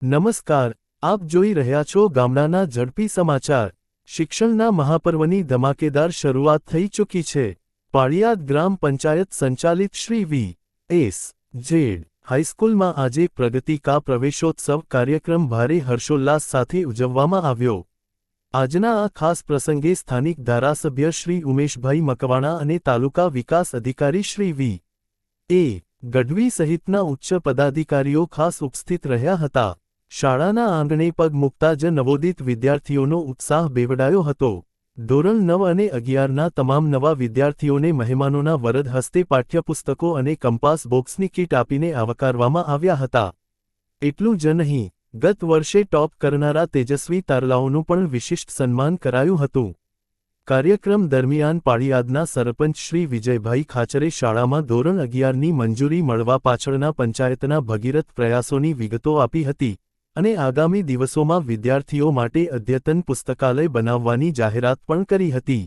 નમસ્કાર, આપ જોઈ રહ્યા છો ગામડાના ઝડપી સમાચાર। શિક્ષણના મહાપર્વની ધમાકેદાર શરૂઆત થઈ ચૂકી છે। પાળિયાદ ગ્રામ પંચાયત સંચાલિત શ્રી વી.એસ. જેડ. હાઈસ્કૂલમાં આજે પ્રગતિ કા પ્રવેશોત્સવ કાર્યક્રમ ભારે હર્ષોલ્લાસ સાથે ઉજવવામાં આવ્યો। આજના આ ખાસ પ્રસંગે સ્થાનિક ધારાસભ્ય શ્રી ઉમેશભાઈ મકવાણા અને તાલુકા વિકાસ અધિકારી શ્રી વી.એ. ગઢવી સહિતના ઉચ્ચ પદાધિકારીઓ ખાસ ઉપસ્થિત રહ્યા હતા। શાળાના આંગણે પગ મૂકતા જ નવોદિત વિદ્યાર્થીઓનો ઉત્સાહ બેવડાયો હતો। ધોરણ 9 અને 11ના તમામ નવા વિદ્યાર્થીઓને મહેમાનોના વરદ હસ્તે પાઠ્યપુસ્તકો અને કંપાસ બોક્સની કીટ આપીને આવકારવામાં આવ્યા હતા। એટલું જ નહીં, ગત વર્ષે ટોપ કરનારા તેજસ્વી તારલાઓનું પણ વિશિષ્ટ સન્માન કરાયું હતું। કાર્યક્રમ દરમિયાન પાળિયાદના સરપંચ શ્રી વિજયભાઈ ખાચરે શાળામાં ધોરણ 11ની મંજૂરી મળવા પાછળના પંચાયતના ભગીરથ પ્રયાસોની વિગતો આપી હતી અને આગામી દિવસોમાં વિદ્યાર્થીઓ માટે અદ્યતન પુસ્તકાલય બનાવવાની જાહેરાત પણ કરી હતી।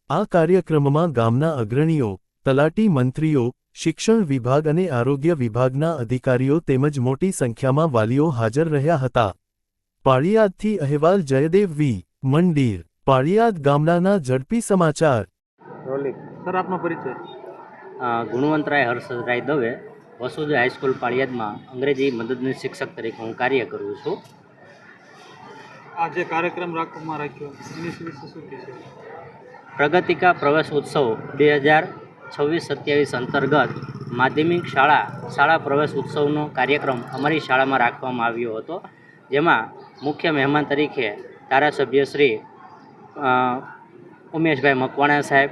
આ કાર્યક્રમમાં ગામના અગ્રણીઓ, તલાટી મંત્રીઓ, શિક્ષણ વિભાગ અને આરોગ્ય વિભાગના અધિકારીઓ તેમજ મોટી સંખ્યામાં વાલીઓ હાજર રહ્યા હતા। પાળિયાદથી અહેવાલ જયદેવ વી. મંડીર। પાળિયાદ ગામડાના ઝડપી સમાચાર। સર, આપનો પરિચય? ગુણવંતરાય હર્ષરાય દવે, વસુદેવ હાઈસ્કૂલ પાળિયાદમાં અંગ્રેજી મદદનીશ શિક્ષક તરીકે હું કાર્ય કરું છું। આ જે કાર્યક્રમ રાખ્યો એની વિશે શું કહેશો? પ્રગતિ કા પ્રવેશ ઉત્સવ 2026-27 અંતર્ગત માધ્યમિક શાળા પ્રવેશ ઉત્સવનો કાર્યક્રમ અમારી શાળામાં રાખવામાં આવ્યો હતો, જેમાં મુખ્ય મહેમાન તરીકે ધારાસભ્ય શ્રી ઉમેશભાઈ મકવાણા સાહેબ,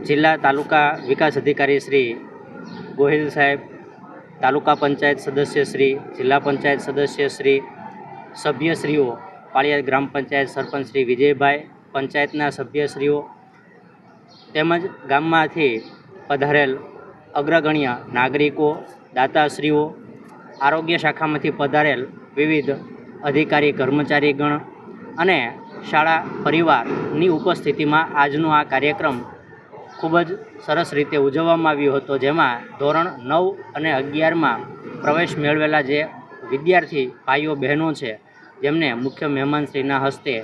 જિલ્લા તાલુકા વિકાસ અધિકારી શ્રી ગોહિલ સાહેબ, તાલુકા પંચાયત સદસ્ય શ્રી, જિલ્લા પંચાયત સદસ્ય શ્રી, સભ્યશ્રીઓ, પાળિયાદ ગ્રામ પંચાયત સરપંચ શ્રી વિજયભાઈ, પંચાયતના સભ્યશ્રીઓ તેમજ ગામમાંથી પધારેલ અગ્રગણ્ય નાગરિકો, દાતાશ્રીઓ, આરોગ્ય શાખામાંથી પધારેલ વિવિધ અધિકારી કર્મચારીગણ અને શાળા પરિવારની ઉપસ્થિતિમાં આજનો આ કાર્યક્રમ ખૂબ જ સરસ રીતે ઉજવવામાં આવ્યો હતો, જેમાં ધોરણ 9 અને 11માં પ્રવેશ મેળવેલા જે વિદ્યાર્થી ભાઈઓ બહેનો છે, જેમને મુખ્ય મહેમાનશ્રીના હસ્તે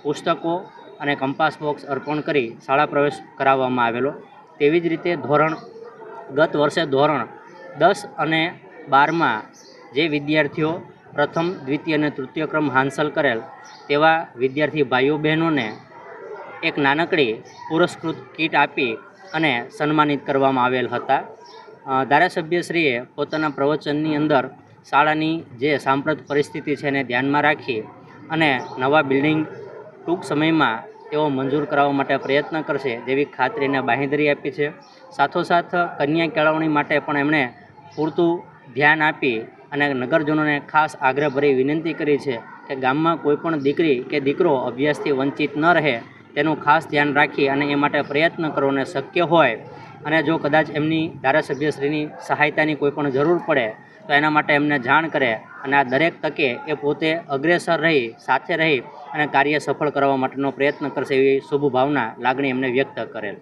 પુસ્તકો અને કંપાસ બોક્સ અર્પણ કરી શાળા પ્રવેશ કરાવવામાં આવેલો। તેવી જ રીતે ગત વર્ષે ધોરણ 10 અને 12માં જે વિદ્યાર્થીઓ પ્રથમ, દ્વિતીય અને તૃતીય ક્રમ હાંસલ કરેલ તેવા વિદ્યાર્થી ભાઈઓ બહેનોને એક નાનકડી પુરસ્કૃત કીટ આપી અને સન્માનિત કરવામાં આવેલ હતા। ધારાસભ્યશ્રીએ પોતાના પ્રવચનની અંદર શાળાની જે સાંપ્રત પરિસ્થિતિ છે એને ધ્યાનમાં રાખી અને નવા બિલ્ડિંગ ટૂંક સમયમાં તેઓ મંજૂર કરાવવા માટે પ્રયત્ન કરશે જેવી ખાતરીને બાંહેધરી આપી છે। સાથોસાથ કન્યા કેળવણી માટે પણ એમણે પૂરતું ધ્યાન આપી અને નગરજનોને ખાસ આગ્રહભરી વિનંતી કરી છે કે ગામમાં કોઈપણ દીકરી કે દીકરો અભ્યાસથી વંચિત ન રહે તેનું ખાસ ધ્યાન રાખી અને એ માટે પ્રયત્ન કરો અને શક્ય હોય અને જો કદાચ એમની ધારાસભ્યશ્રીની સહાયતાની કોઈ પણ જરૂર પડે તો એના માટે એમને જાણ કરે અને આ દરેક તકે એ પોતે અગ્રેસર રહી, સાથે રહી અને કાર્ય સફળ કરવા માટેનો પ્રયત્ન કરશે એવી શુભ ભાવના, લાગણી એમને વ્યક્ત કરેલ।